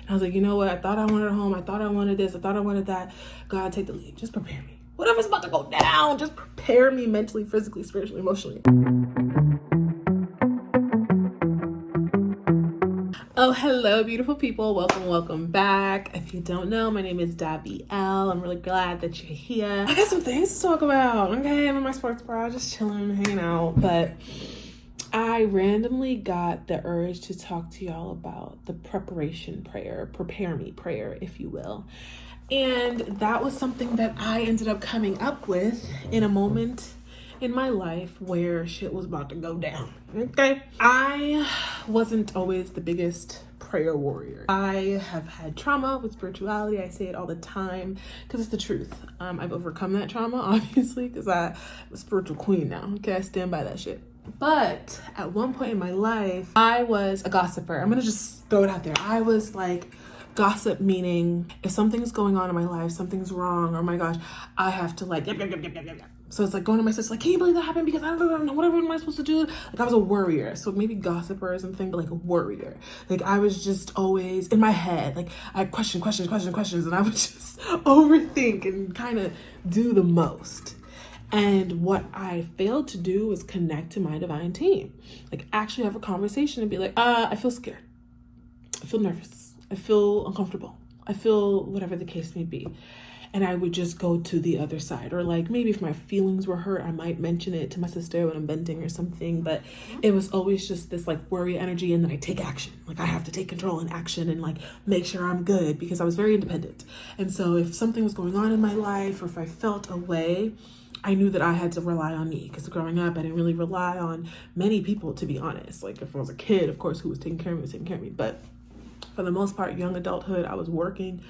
And I was like, you know what? I thought I wanted a home. I thought I wanted this. I thought I wanted that. God, take the lead. Just prepare me. Whatever's about to go down, just prepare me mentally, physically, spiritually, emotionally. Oh, hello, beautiful people. Welcome back. If you don't know, my name is Davielle. I'm really glad that you're here. I got some things to talk about. Okay, I'm in my sports bra, just chilling, hanging out. But I randomly got the urge to talk to y'all about the preparation prayer, prepare me prayer, if you will. And that was something that I ended up coming up with in a moment in my life where shit was about to go down. Okay. I wasn't always the biggest prayer warrior. I have had trauma with spirituality. I say it all the time because it's the truth. I've overcome that trauma, obviously, because I'm a spiritual queen now. Okay. I stand by that shit. But at one point in my life, I was a gossiper. I'm going to just throw it out there. I was like, gossip meaning if something's going on in my life, something's wrong, oh my gosh, I have to like, yep. So it's like going to my sister, like, can you believe that happened? Because I don't know, whatever am I supposed to do? Like I was a worrier. So maybe gossiper or something, but like a worrier. Like I was just always in my head. Like I had questions. And I would just overthink and kind of do the most. And what I failed to do was connect to my divine team. Like actually have a conversation and be like, I feel scared. I feel nervous. I feel uncomfortable. I feel whatever the case may be. And I would just go to the other side. Or like maybe if my feelings were hurt, I might mention it to my sister when I'm venting or something. But it was always just this like worry energy, and then I take action. Like I have to take control and action and like make sure I'm good because I was very independent. And so if something was going on in my life or if I felt a way, I knew that I had to rely on me, because growing up, I didn't really rely on many people, to be honest. Like if I was a kid, of course, who was taking care of me was taking care of me. But for the most part, young adulthood, I was working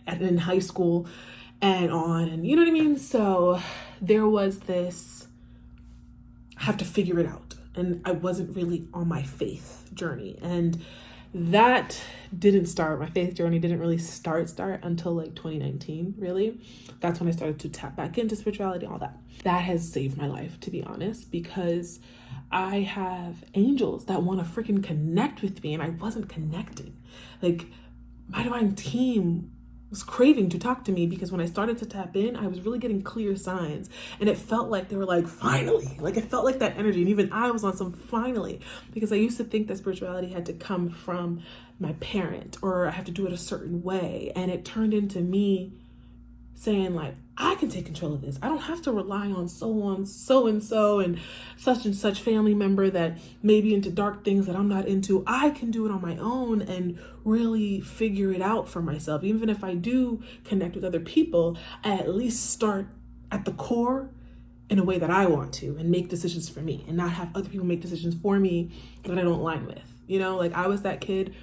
in high school and on, and you know what I mean? So there was this, I have to figure it out. And I wasn't really on my faith journey. And that didn't start, my faith journey didn't really start until like 2019, really. That's when I started to tap back into spirituality, all that. That has saved my life, to be honest, because I have angels that want to freaking connect with me, and I wasn't connecting. Like my divine team was craving to talk to me, because when I started to tap in, I was really getting clear signs, and it felt like they were like, finally, like it felt like that energy. And even I was on some finally, because I used to think that spirituality had to come from my parent, or I have to do it a certain way. And it turned into me saying like, I can take control of this. I don't have to rely on so and such family member that may be into dark things that I'm not into. I can do it on my own and really figure it out for myself. Even if I do connect with other people, I at least start at the core in a way that I want to, and make decisions for me, and not have other people make decisions for me that I don't align with. You know, like I was that kid.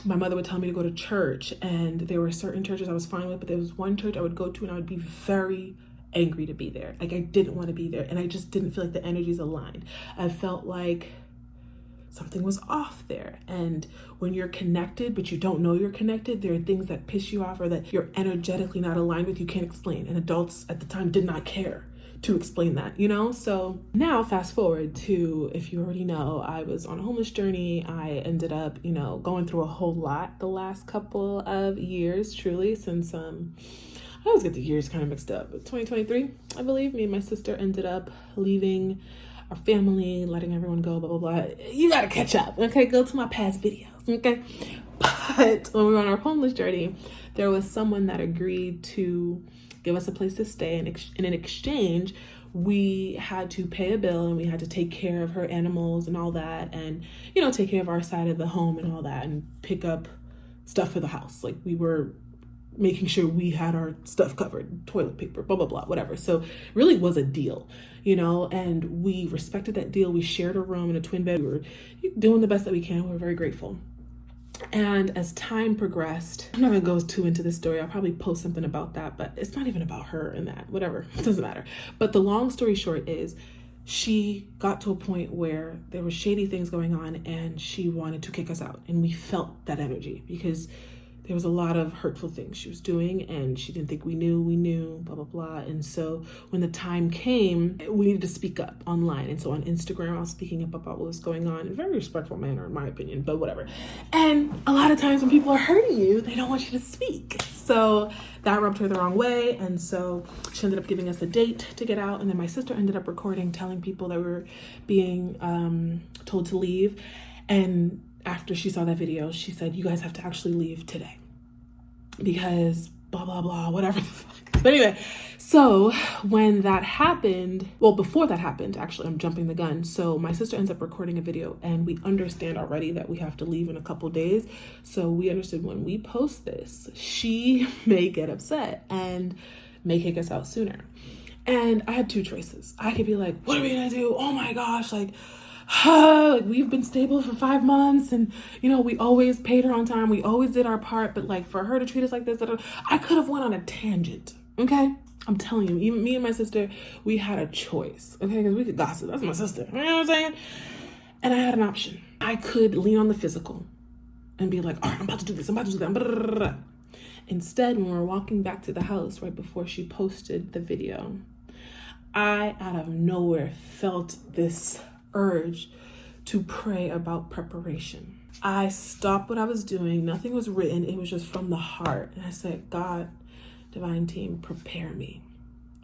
My mother would tell me to go to church, and there were certain churches I was fine with, but there was one church I would go to and I would be very angry to be there. Like I didn't want to be there, and I just didn't feel like the energies aligned. I felt like something was off there. And when you're connected, but you don't know you're connected, there are things that piss you off or that you're energetically not aligned with, you can't explain. And adults at the time did not care to explain that, you know? So now fast forward to, if you already know, I was on a homeless journey. I ended up, you know, going through a whole lot the last couple of years, truly, since, I always get the years kind of mixed up. But 2023, I believe, me and my sister ended up leaving our family, letting everyone go, blah, blah, blah. You gotta catch up, okay? Go to my past videos, okay? But when we were on our homeless journey, there was someone that agreed to give us a place to stay, and in exchange, we had to pay a bill, and we had to take care of her animals and all that, and, you know, take care of our side of the home and all that, and pick up stuff for the house. Like we were making sure we had our stuff covered, toilet paper, blah, blah, blah, whatever. So really was a deal, you know, and we respected that deal. We shared a room in a twin bed. We were doing the best that we can. We were very grateful. And as time progressed, I'm not gonna go too into this story. I'll probably post something about that, but it's not even about her and that, whatever, it doesn't matter. But the long story short is, she got to a point where there were shady things going on, and she wanted to kick us out. And we felt that energy, because there was a lot of hurtful things she was doing, and she didn't think we knew, blah, blah, blah. And so when the time came, we needed to speak up online. And so on Instagram, I was speaking up about what was going on in a very respectful manner, in my opinion, but whatever. And a lot of times when people are hurting you, they don't want you to speak. So that rubbed her the wrong way. And so she ended up giving us a date to get out. And then my sister ended up recording, telling people that we were being told to leave. And after she saw that video, she said, you guys have to actually leave today because blah, blah, blah, whatever the fuck. But anyway, so when that happened, well, before that happened, actually, I'm jumping the gun. So my sister ends up recording a video, and we understand already that we have to leave in a couple days. So we understood when we post this, she may get upset and may kick us out sooner. And I had two choices. I could be like, what are we gonna do? Oh my gosh, like we've been stable for 5 months, and we always paid her on time, we always did our part, but like for her to treat us like this, I could have went on a tangent. Okay, I'm telling you, even me and my sister, we had a choice. Okay, because we could gossip. That's my sister, you know what I'm saying? And I had an option. I could lean on the physical and be like, all right, I'm about to do this, I'm about to do that, blah, blah, blah. Instead, when we're walking back to the house right before she posted the video, I out of nowhere felt this urge to pray about preparation. I stopped what I was doing. Nothing was written. It was just from the heart. And I said, God, divine team, prepare me.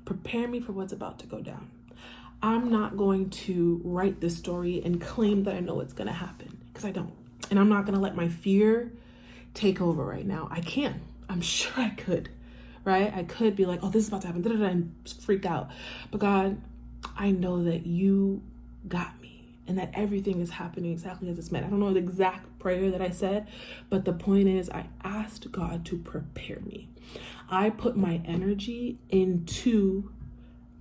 Prepare me for what's about to go down. I'm not going to write this story and claim that I know it's going to happen, because I don't. And I'm not going to let my fear take over right now. I can. I'm sure I could, right? I could be like, oh, this is about to happen, and freak out. But God, I know that you got me and that everything is happening exactly as it's meant. I don't know the exact prayer that I said, but the point is I asked God to prepare me. I put my energy into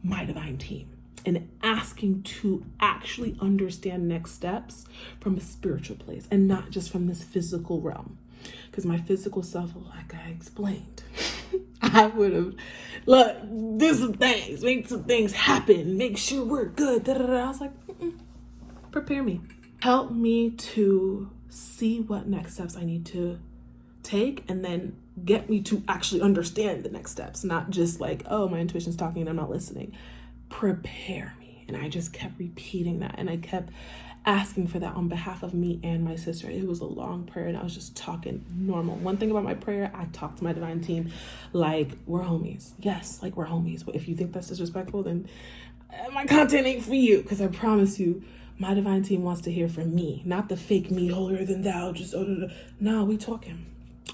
my divine team and asking to actually understand next steps from a spiritual place and not just from this physical realm. Because my physical self, like I explained, I would have, look, do some things, make some things happen, make sure we're good. I was like, prepare me. Help me to see what next steps I need to take, and then get me to actually understand the next steps, not just like, oh, my intuition's talking and I'm not listening. Prepare me. And I just kept repeating that, and I kept asking for that on behalf of me and my sister. It was a long prayer, and I was just talking normal. One thing about my prayer, I talk to my divine team like we're homies. Yes, like we're homies. But if you think that's disrespectful, then my content ain't for you, because I promise you, my divine team wants to hear from me, not the fake me, holier than thou, just no, we talking.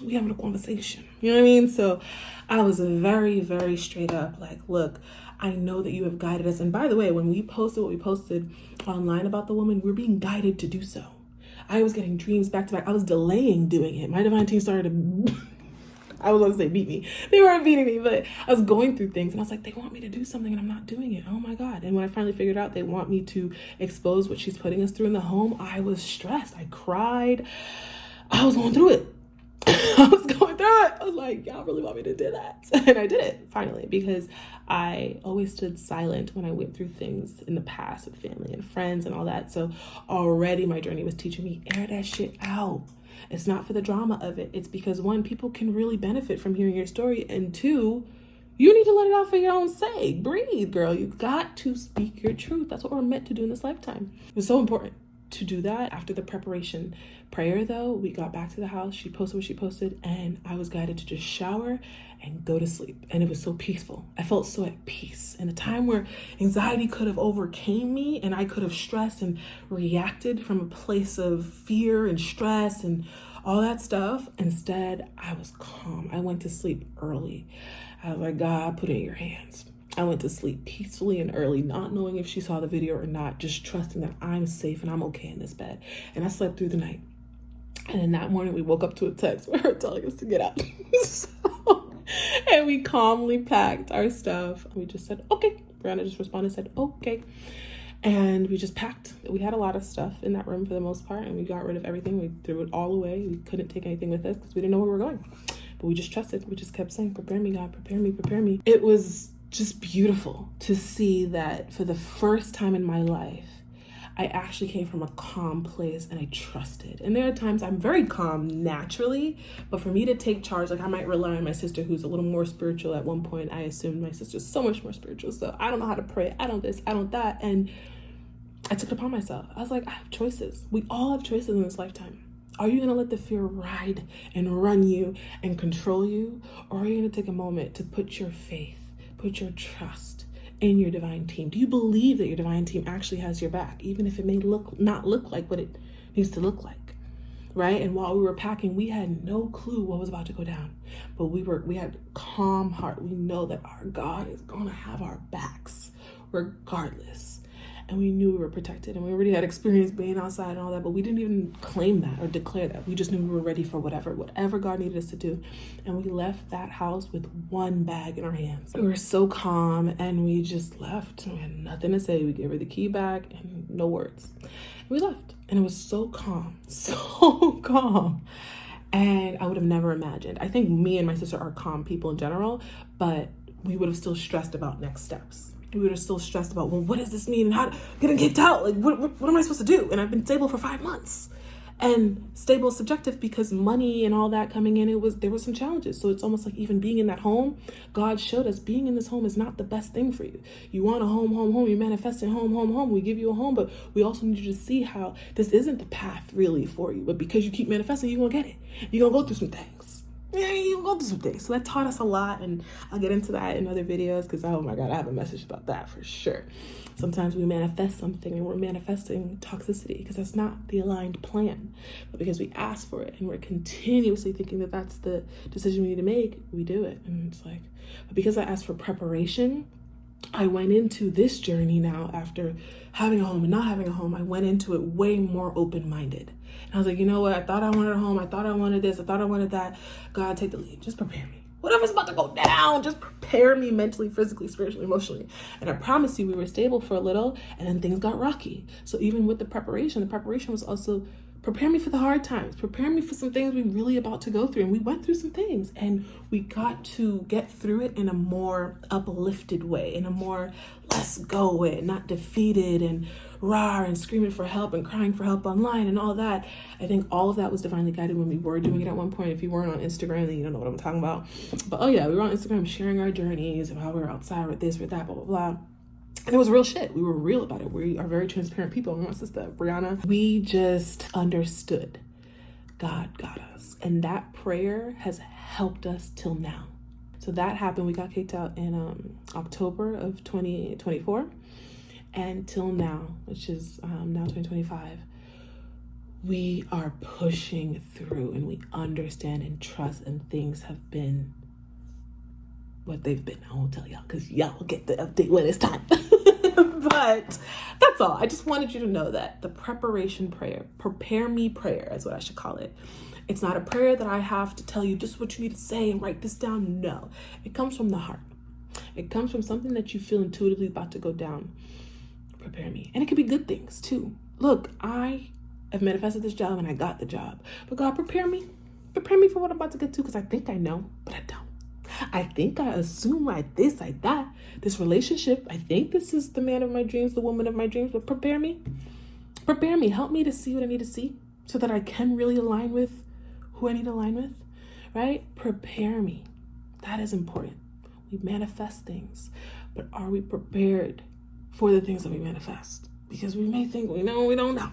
We having a conversation. You know what I mean? So I was very, very straight up like, look, I know that you have guided us. And by the way, when we posted what we posted online about the woman, we're being guided to do so. I was getting dreams back to back. I was delaying doing it. My divine team started to, I was going to say beat me. They weren't beating me, but I was going through things, and I was like, they want me to do something and I'm not doing it. Oh my God. And when I finally figured out they want me to expose what she's putting us through in the home, I was stressed. I cried. I was going through it. I was going through it. I was like, y'all really want me to do that? And I did it finally, because I always stood silent when I went through things in the past with family and friends and all that. So already my journey was teaching me, air that shit out. It's not for the drama of it. It's because, one, people can really benefit from hearing your story, and two, you need to let it out for your own sake. Breathe, girl. You got to speak your truth. That's what we're meant to do in this lifetime. It was so important to do that. After the preparation prayer, though, we got back to the house. She posted what she posted, and I was guided to just shower and go to sleep. And it was so peaceful. I felt so at peace. In a time where anxiety could have overcame me, and I could have stressed and reacted from a place of fear and stress and all that stuff, instead, I was calm. I went to sleep early. I was like, God, put it in your hands. I went to sleep peacefully and early, not knowing if she saw the video or not, just trusting that I'm safe and I'm okay in this bed. And I slept through the night. And then that morning we woke up to a text with her telling us to get out. And we calmly packed our stuff. We just said, okay. Brianna just responded, said, okay. And we just packed. We had a lot of stuff in that room for the most part, and we got rid of everything. We threw it all away. We couldn't take anything with us because we didn't know where we were going. But we just trusted. We just kept saying, prepare me, God, prepare me, prepare me. It was just beautiful to see that for the first time in my life, I actually came from a calm place and I trusted. And there are times I'm very calm naturally, but for me to take charge, like I might rely on my sister who's a little more spiritual. At one point, I assumed my sister's so much more spiritual. So I don't know how to pray. I don't this, I don't that. And I took it upon myself. I was like, I have choices. We all have choices in this lifetime. Are you going to let the fear ride and run you and control you? Or are you going to take a moment to put your faith, put your trust in your divine team? Do you believe that your divine team actually has your back, even if it may not look like what it needs to look like, right? And while we were packing, we had no clue what was about to go down, but we had calm heart. We know that our God is going to have our backs regardless. And we knew we were protected, and we already had experience being outside and all that, but we didn't even claim that or declare that. We just knew we were ready for whatever God needed us to do. And we left that house with one bag in our hands. We were so calm, and we just left. We had nothing to say. We gave her the key back and no words. And we left, and it was so calm, so calm. And I would have never imagined. I think me and my sister are calm people in general, but we would have still stressed about next steps. We were still stressed about, well, what does this mean? And how getting kicked out? Like, what am I supposed to do? And I've been stable for 5 months. And stable is subjective because money and all that coming in, there were some challenges. So it's almost like even being in that home, God showed us being in this home is not the best thing for you. You want a home. You manifest in home. We give you a home, but we also need you to see how this isn't the path really for you. But because you keep manifesting, you're going to get it. You're going to go through some things. Yeah, you go through some things. So that taught us a lot, and I'll get into that in other videos because, oh my God, I have a message about that for sure. Sometimes we manifest something and we're manifesting toxicity because that's not the aligned plan. But because we ask for it and we're continuously thinking that that's the decision we need to make, we do it. And it's like, but because I asked for preparation, I went into this journey now after having a home and not having a home. I went into it way more open-minded. And I was like, you know what? I thought I wanted a home. I thought I wanted this. I thought I wanted that. God, take the lead. Just prepare me. Whatever's about to go down, just prepare me mentally, physically, spiritually, emotionally. And I promise you, we were stable for a little, and then things got rocky. So even with the preparation was also prepare me for the hard times, prepare me for some things we're really about to go through. And we went through some things, and we got to get through it in a more uplifted way, in a more let's go way, not defeated and rah and screaming for help and crying for help online and all that. I think all of that was divinely guided when we were doing it at one point. If you weren't on Instagram, then you don't know what I'm talking about. But oh yeah, we were on Instagram sharing our journeys of how we were outside with this, with that, blah, blah, blah. And it was real shit. We were real about it. We are very transparent people. And my sister, Brianna, we just understood God got us. And that prayer has helped us till now. So that happened. We got kicked out in October of 2024. And till now, which is now 2025, we are pushing through and we understand and trust, and things have been what they've been. I won't tell y'all because y'all will get the update when it's time. But that's all. I just wanted you to know that the preparation prayer, prepare me prayer is what I should call it. It's not a prayer that I have to tell you this is what you need to say and write this down. No, it comes from the heart. It comes from something that you feel intuitively about to go down. Prepare me. And it could be good things too. Look, I have manifested this job and I got the job. But God, prepare me. Prepare me for what I'm about to get to, because I think I know, but I don't. I think I assume like this, like that. This relationship, I think this is the man of my dreams, the woman of my dreams, but prepare me. Prepare me. Help me to see what I need to see so that I can really align with who I need to align with, right? Prepare me. That is important. We manifest things, but are we prepared for the things that we manifest? Because we may think we know, we don't know.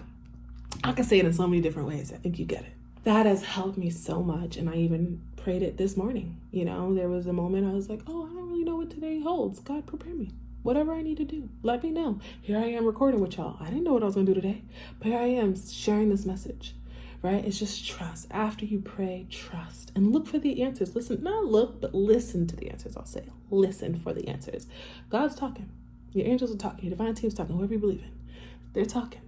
I can say it in so many different ways. I think you get it. That has helped me so much. And I even prayed it this morning. You know, there was a moment I was like, oh, I don't really know what today holds. God, prepare me. Whatever I need to do, let me know. Here I am recording with y'all. I didn't know what I was going to do today, but here I am sharing this message, right? It's just trust. After you pray, trust and look for the answers. Listen, not look, but listen to the answers. I'll say, listen for the answers. God's talking. Your angels are talking. Your divine team's talking. Whoever you believe in, they're talking.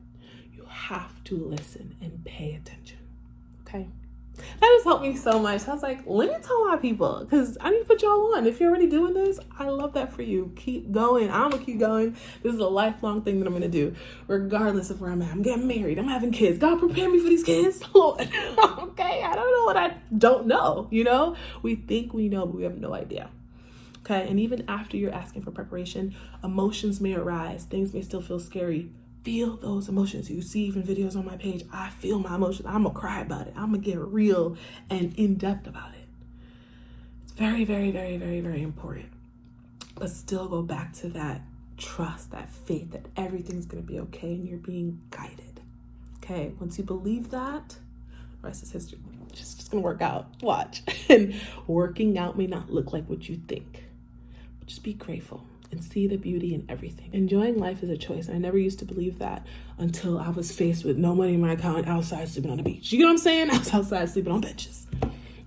You have to listen and pay attention. Okay. That has helped me so much. I was like, let me tell my people, because I need to put y'all on. If you're already doing this, I love that for you. Keep going. I'm going to keep going. This is a lifelong thing that I'm going to do, regardless of where I'm at. I'm getting married. I'm having kids. God, prepare me for these kids. Lord. Okay. I don't know what I don't know. You know, we think we know, but we have no idea. Okay. And even after you're asking for preparation, emotions may arise. Things may still feel scary. feel those emotions. You see even videos on my page, I feel my emotions. I'm gonna cry about it. I'm gonna get real and in-depth about it. It's very, very, very, very, very important. But still go back to that trust, that faith that everything's gonna be okay and you're being guided. Okay, once you believe that, the rest is history. It's just gonna work out. Watch. And working out may not look like what you think. But just be grateful and see the beauty in everything. Enjoying life is a choice. I never used to believe that until I was faced with no money in my account, outside sleeping on the beach. You know what I'm saying? I was outside sleeping on benches.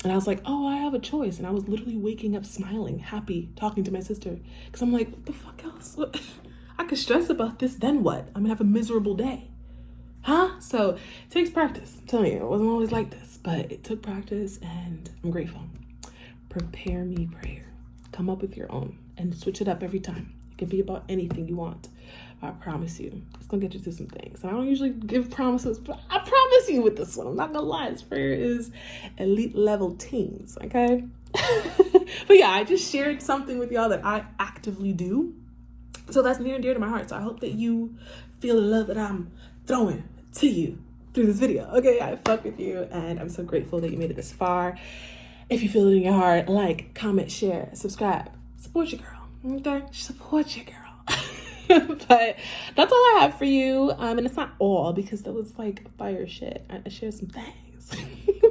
And I was like, oh, I have a choice. And I was literally waking up smiling, happy, talking to my sister. Because I'm like, what the fuck else? What? I could stress about this, then what? I'm gonna have a miserable day. Huh? So it takes practice. I'm telling you, it wasn't always like this, but it took practice and I'm grateful. Prepare me prayer. Come up with your own and switch it up every time. It can be about anything you want. I promise you, it's gonna get you through some things. And I don't usually give promises, but I promise you with this one, I'm not gonna lie, this prayer is elite level teens, okay? But yeah, I just shared something with y'all that I actively do. So that's near and dear to my heart. So I hope that you feel the love that I'm throwing to you through this video. Okay, I fuck with you and I'm so grateful that you made it this far. If you feel it in your heart, like, comment, share, subscribe, support your girl. Okay, support your girl. But that's all I have for you. And it's not all because that was like fire shit. I shared some things.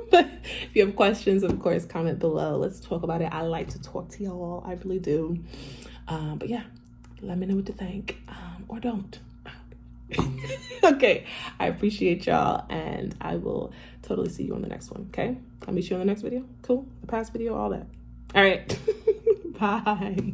But if you have questions, of course, comment below. Let's talk about it. I like to talk to y'all. I really do. But yeah, let me know what to think or don't. Okay, I appreciate y'all and I will totally see you on the next one. Okay, I'll meet you on the next video. Cool, the past video, all that. All right. Bye.